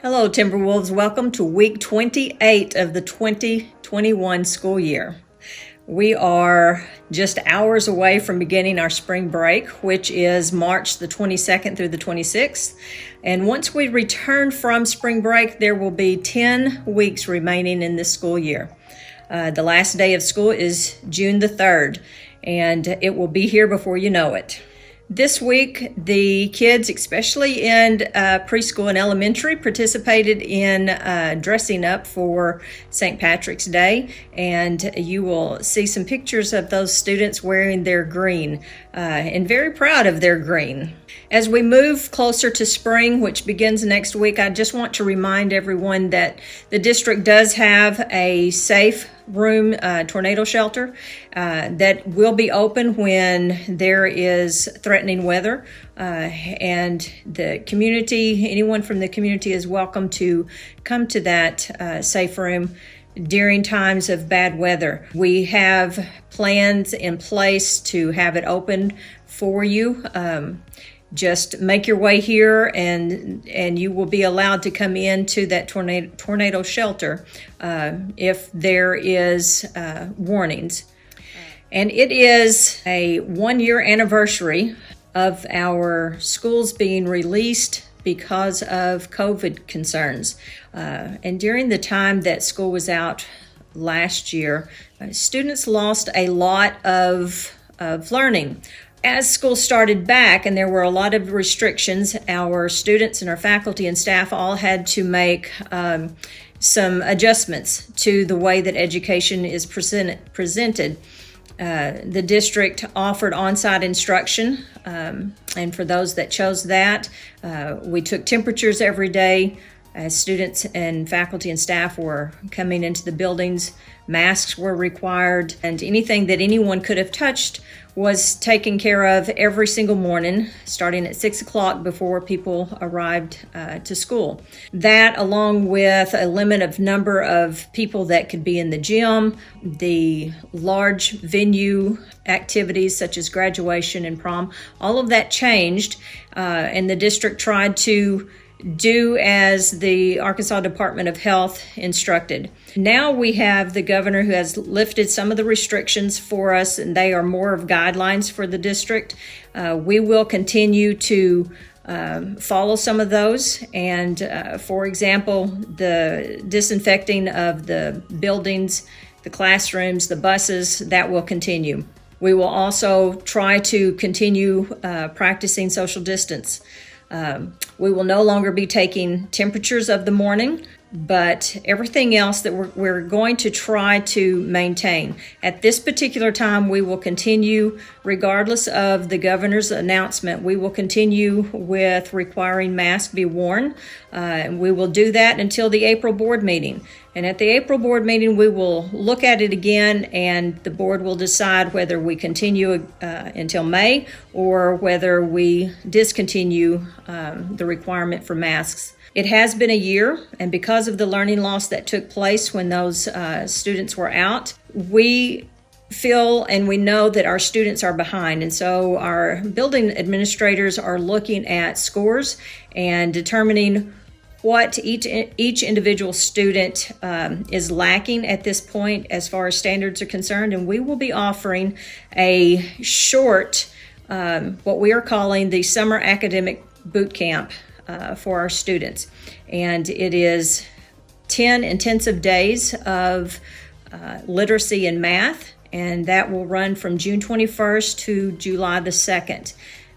Hello, Timberwolves. Welcome to week 28 of the 2021 school year. We are just hours away from beginning our spring break, which is March the 22nd through the 26th. And once we return from spring break, there will be 10 weeks remaining in this school year. The last day of school is June the 3rd, and it will be here before you know it. This week, the kids, especially in preschool and elementary, participated in dressing up for St. Patrick's Day, and you will see some pictures of those students wearing their green, and very proud of their green. As we move closer to spring, which begins next week, I just want to remind everyone that the district does have a safe room tornado shelter that will be open when there is threatening weather, and the community, anyone from the community is welcome to come to that safe room during times of bad weather. We have plans in place to have it open for you. Just make your way here, and you will be allowed to come into that tornado shelter if there is warnings. And it is a 1-year anniversary of our schools being released because of COVID concerns. And during the time that school was out last year, students lost a lot of learning. As school started back and there were a lot of restrictions, our students and our faculty and staff all had to make some adjustments to the way that education is presented. The district offered on-site instruction, and for those that chose that, we took temperatures every day as students and faculty and staff were coming into the buildings. Masks were required, and anything that anyone could have touched was taken care of every single morning, starting at 6 o'clock before people arrived to school. That, along with a limit of number of people that could be in the gym, the large venue activities such as graduation and prom, all of that changed, and the district tried to do as the Arkansas Department of Health instructed. Now we have the governor who has lifted some of the restrictions for us, and they are more of guidelines for the district. We will continue to follow some of those, and for example, the disinfecting of the buildings, the classrooms, the buses, that will continue. We will also try to continue practicing social distance. We will no longer be taking temperatures of the morning, but everything else that we're going to try to maintain. At this particular time, we will continue, regardless of the governor's announcement, we will continue with requiring masks be worn. We will do that until the April board meeting. And at the April board meeting, we will look at it again, and the board will decide whether we continue until May or whether we discontinue the requirement for masks. It has been a year, and because of the learning loss that took place when those students were out, we feel and we know that our students are behind. And so our building administrators are looking at scores and determining what each individual student is lacking at this point as far as standards are concerned. And we will be offering a short, what we are calling the summer academic bootcamp for our students. And it is 10 intensive days of literacy and math, and that will run from June 21st to July the 2nd.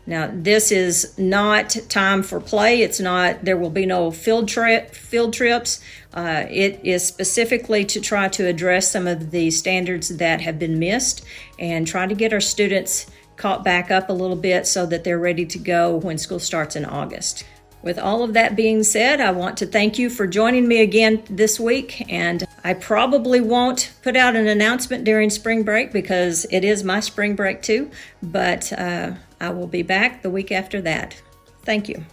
Now, this is not time for play. It's not, there will be no field trips. It is specifically to try to address some of the standards that have been missed and try to get our students caught back up a little bit so that they're ready to go when school starts in August. With all of that being said, I want to thank you for joining me again this week, and I probably won't put out an announcement during spring break because it is my spring break too, but I will be back the week after that. Thank you.